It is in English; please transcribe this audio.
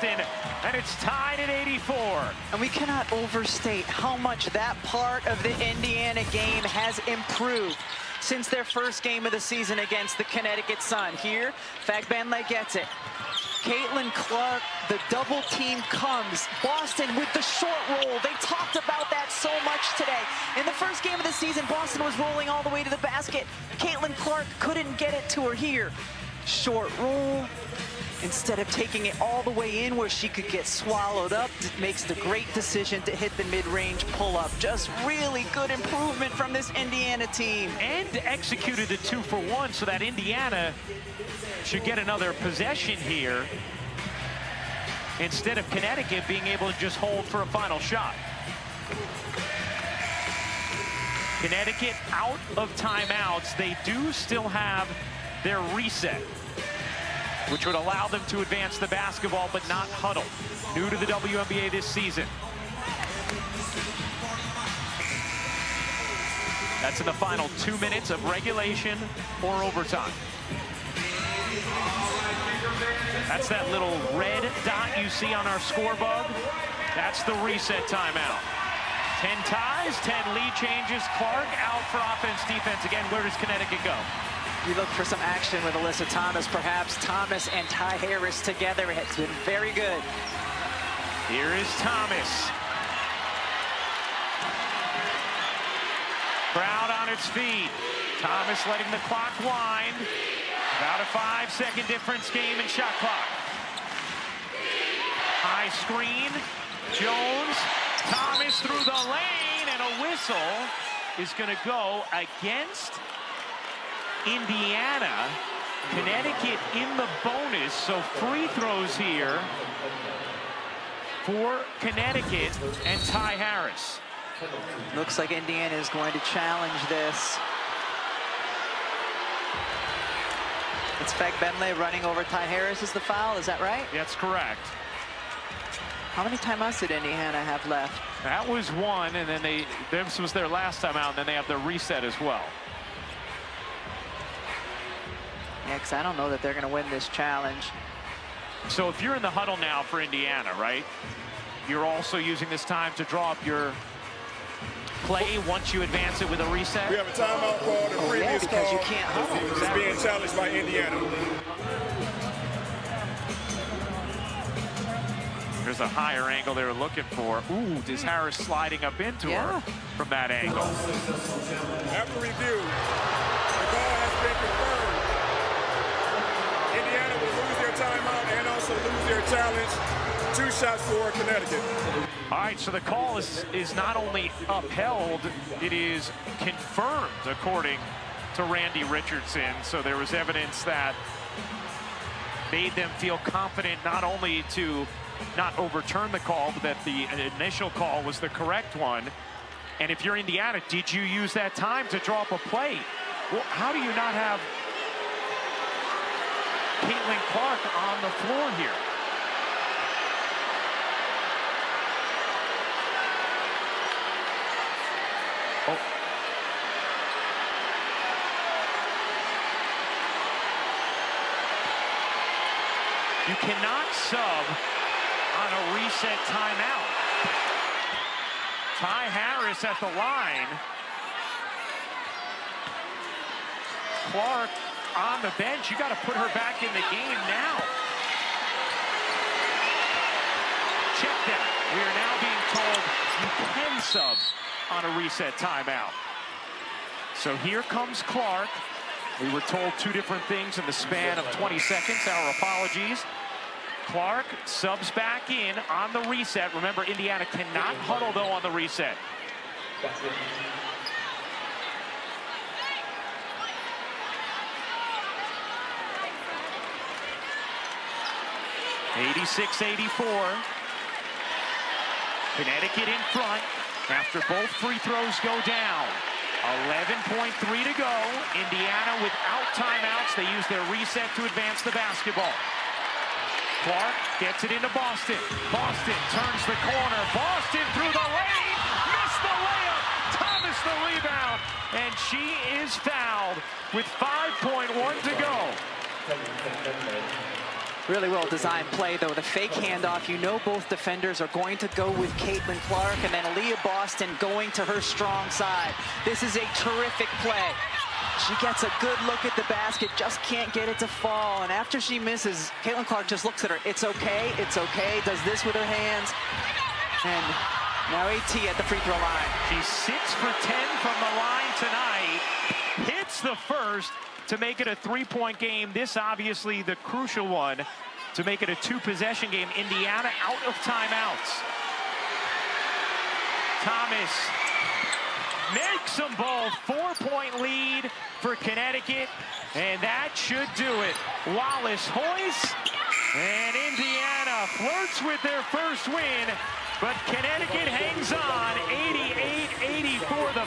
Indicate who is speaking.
Speaker 1: Boston, and it's tied at 84.
Speaker 2: And we cannot overstate how much that part of the Indiana game has improved since their first game of the season against the Connecticut Sun. Here, Fagbenle gets it. Caitlin Clark, the double team comes. Boston with the short roll. They talked about that so much today. In the first game of the season, Boston was rolling all the way to the basket. Caitlin Clark couldn't get it to her here. Short roll. Instead of taking it all the way in where she could get swallowed up, makes the great decision to hit the mid-range pull-up. Just really good improvement from this Indiana team.
Speaker 1: And executed the 2-for-1 so that Indiana should get another possession here instead of Connecticut being able to just hold for a final shot. Connecticut out of timeouts. They do still have their reset, which would allow them to advance the basketball but not huddle. New to the WNBA this season. That's in the final 2 minutes of regulation or overtime. That's that little red dot you see on our scoreboard. That's the reset timeout. 10 ties, 10 lead changes. Clark out for offense, defense. Again, where does Connecticut go?
Speaker 2: You look for some action with Alyssa Thomas, perhaps. Thomas and Ty Harris together has been very good.
Speaker 1: Here is Thomas. Crowd on its feet. Thomas letting the clock wind. About a 5-second difference game in shot clock. High screen. Jones. Thomas through the lane, and a whistle is going to go against Indiana. Connecticut in the bonus, so free throws here for Connecticut and Ty Harris.
Speaker 2: Looks like Indiana is going to challenge this. It's Fagbenle running over Ty Harris is the foul, is that right?
Speaker 1: That's correct.
Speaker 2: How many timeouts did Indiana have left?
Speaker 1: That was one, and then this was their last time out, and then they have their reset as well.
Speaker 2: Yeah, because I don't know that they're going to win this challenge.
Speaker 1: So if you're in the huddle now for Indiana, right, you're also using this time to draw up your play once you advance it with a reset?
Speaker 3: We have a timeout call. The previous
Speaker 2: because
Speaker 3: call
Speaker 2: you can't huddle.
Speaker 3: is being challenged by Indiana.
Speaker 1: There's a higher angle they were looking for. Ooh, is Harris sliding up into her from that angle?
Speaker 3: After review, the call has been confirmed. Indiana will lose their timeout and also lose their challenge. 2 shots for Connecticut.
Speaker 1: All right, so the call is not only upheld, it is confirmed according to Randy Richardson. So there was evidence that made them feel confident not only to not overturn the call, but that the initial call was the correct one. And if you're Indiana, did you use that time to draw up a play? Well, how do you not have Caitlin Clark on the floor here? Oh. You cannot sub on a reset timeout. Ty Harris at the line. Clark on the bench. You got to put her back in the game now. Check that. We are now being told you can sub on a reset timeout. So here comes Clark. We were told 2 different things in the span of 20 seconds. Our apologies. Clark subs back in on the reset. Remember, Indiana cannot huddle, though, on the reset. (86-84). Connecticut in front after both free throws go down. 11.3 to go. Indiana without timeouts. They use their reset to advance the basketball. Clark gets it into Boston. Boston turns the corner. Boston through the lane. Missed the layup. Thomas the rebound. And she is fouled with 5.1 to go.
Speaker 2: Really well designed play, though. The fake handoff, you know both defenders are going to go with Caitlin Clark, and then Aaliyah Boston going to her strong side. This is a terrific play. She gets a good look at the basket, just can't get it to fall. And after she misses, Caitlin Clark just looks at her. It's okay, does this with her hands. And now AT at the free throw line.
Speaker 1: She's 6 for 10 from the line tonight. Hits the first to make it a 3-point game. This obviously the crucial one to make it a 2-possession game. Indiana out of timeouts. Thomas makes them both. 4-point lead for Connecticut, and that should do it. Wallace hoists, and Indiana flirts with their first win, but Connecticut hangs on. 88-84 the